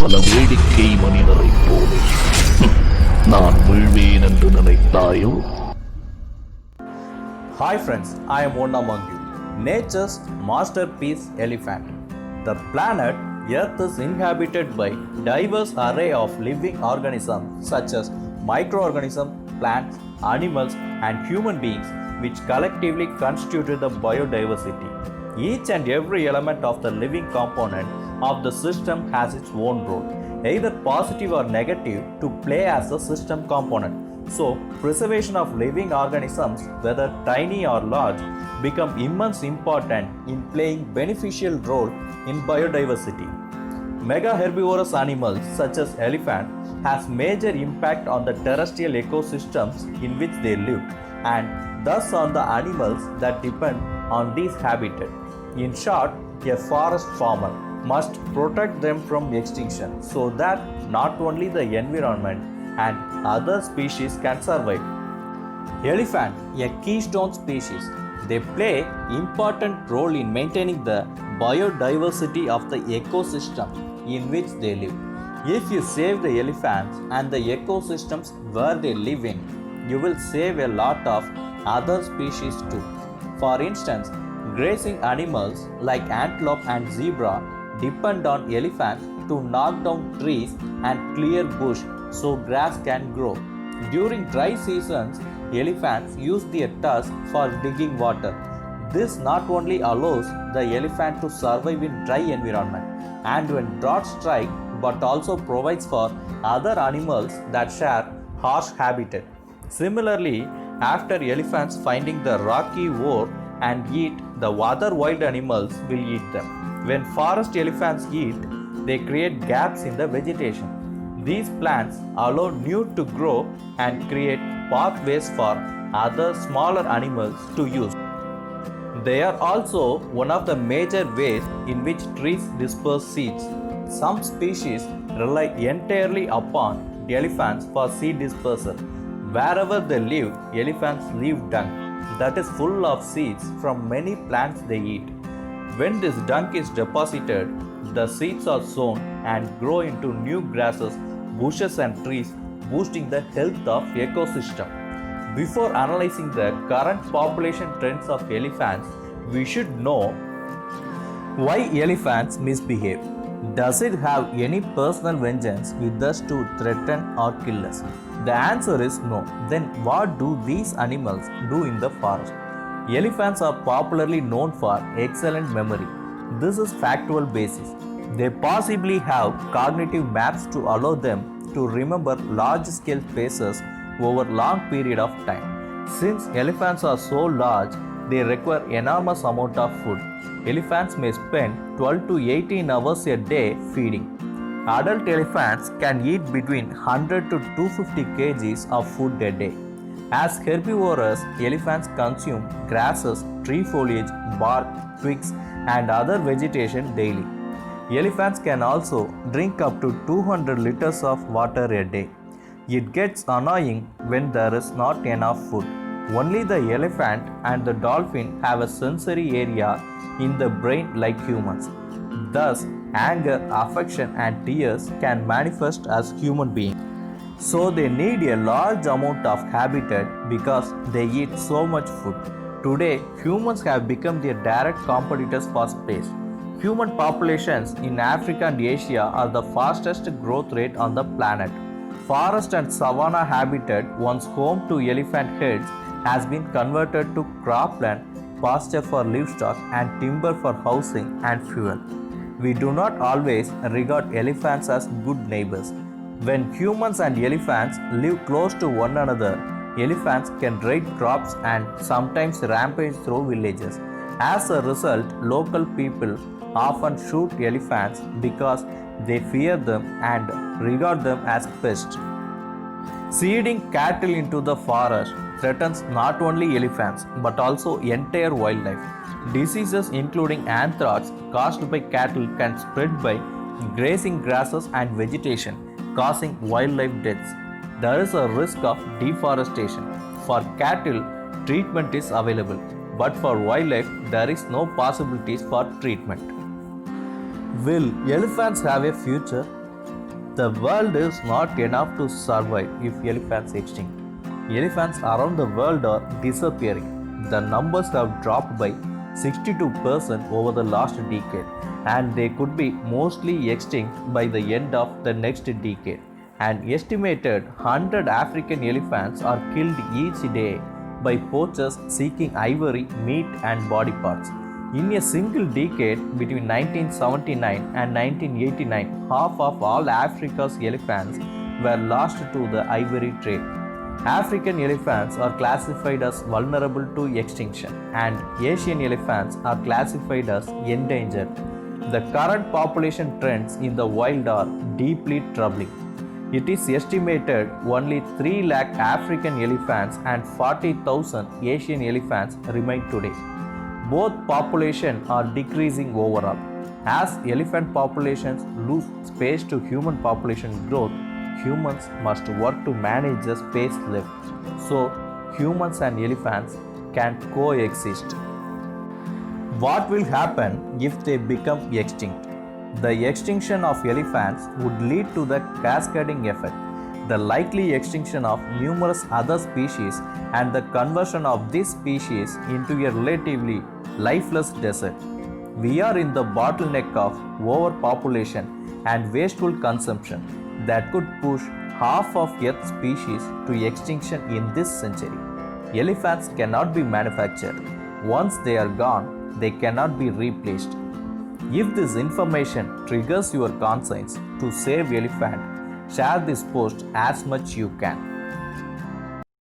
பல வேடிக்கை மனிதரைப் போல நான் வீழ்வேன் என்று நினைத்தாயோ? Hi friends, I am one among you. Nature's masterpiece elephant. The planet Earth is inhabited by diverse array of living organisms such as microorganisms, plants, animals and human beings which collectively constitute the biodiversity. Each and every element of the living component of the system has its own role, either positive or negative, to play as a system component. So, preservation of living organisms, whether tiny or large, become immense important in playing beneficial role in biodiversity. Mega herbivorous animals such as elephant has major impact on the terrestrial ecosystems in which they live and thus on the animals that depend on these habitat. In short, a forest farmer must protect them from extinction so that not only the environment and other species can survive. Elephant, a keystone species, they play important role in maintaining the biodiversity of the ecosystem in which they live. If you save the elephants and the ecosystems where they live in, you will save a lot of other species too. For instance, grazing animals like antelope and zebra depend on elephants to knock down trees and clear bush so grass can grow. During dry seasons, elephants use their tusks for digging water. This not only allows the elephant to survive in dry environment and when drought strike, but also provides for other animals that share harsh habitat. Similarly, after elephants finding the rocky ore and eat, the other wild animals will eat them. When forest elephants eat, they create gaps in the vegetation. These plants allow new to grow and create pathways for other smaller animals to use. They are also one of the major ways in which trees disperse seeds. Some species rely entirely upon elephants for seed dispersal. Wherever they live, elephants leave dung that is full of seeds from many plants they eat. When this dung is deposited, the seeds are sown and grow into new grasses, bushes and trees, boosting the health of ecosystem. Before analyzing the current population trends of elephants, we should know why elephants misbehave. Does it have any personal vengeance with us to threaten or kill us? The answer is no. Then what do these animals do in the forest? Elephants are popularly known for excellent memory. This is factual basis. They possibly have cognitive maps to allow them to remember large-scale spaces over long period of time. Since elephants are so large, they require enormous amount of food. Elephants may spend 12 to 18 hours a day feeding. Adult elephants can eat between 100 to 250 kgs of food a day. As herbivores, elephants consume grasses, tree foliage, bark, twigs, and other vegetation daily. Elephants can also drink up to 200 liters of water a day. It gets annoying when there is not enough food. Only the elephant and the dolphin have a sensory area in the brain like humans. Thus, anger, affection, and tears can manifest as human beings. So they need a large amount of habitat because they eat so much food. Today, humans have become their direct competitors for space. Human populations in Africa and Asia are the fastest growth rate on the planet. Forest and savanna habitat, once home to elephant herds, has been converted to cropland, pasture for livestock, and timber for housing and fuel. We do not always regard elephants as good neighbors. When humans and elephants live close to one another, elephants can raid crops and sometimes rampage through villages. As a result, local people often shoot elephants because they fear them and regard them as pests. Seeding cattle into the forest threatens not only elephants but also entire wildlife. Diseases including anthrax caused by cattle can spread by grazing grasses and vegetation, causing wildlife deaths. There is a risk of deforestation. For cattle, treatment is available, but for wildlife, there is no possibilities for treatment. Will elephants have a future? The world is not enough to survive if elephants extinct. Elephants around the world are disappearing. The numbers have dropped by 62% over the last decade, and they could be mostly extinct by the end of the next decade. An estimated 100 African elephants are killed each day by poachers seeking ivory, meat, and body parts. In a single decade between 1979 and 1989, half of all Africa's elephants were lost to the ivory trade. African elephants are classified as vulnerable to extinction, and Asian elephants are classified as endangered. The current population trends in the wild are deeply troubling. It is estimated only 3 lakh African elephants and 40,000 Asian elephants remain today. Both populations are decreasing overall. As elephant populations lose space to human population growth, humans must work to manage the space left so humans and elephants can coexist. What will happen if they become extinct? The extinction of elephants would lead to the cascading effect, the likely extinction of numerous other species, and the conversion of this species into a relatively lifeless desert. We are in the bottleneck of overpopulation and wasteful consumption that could push half of Earth's species to extinction in this century. Elephants cannot be manufactured. Once they are gone, they cannot be replaced. If this information triggers your conscience to save elephant, share this post as much you can.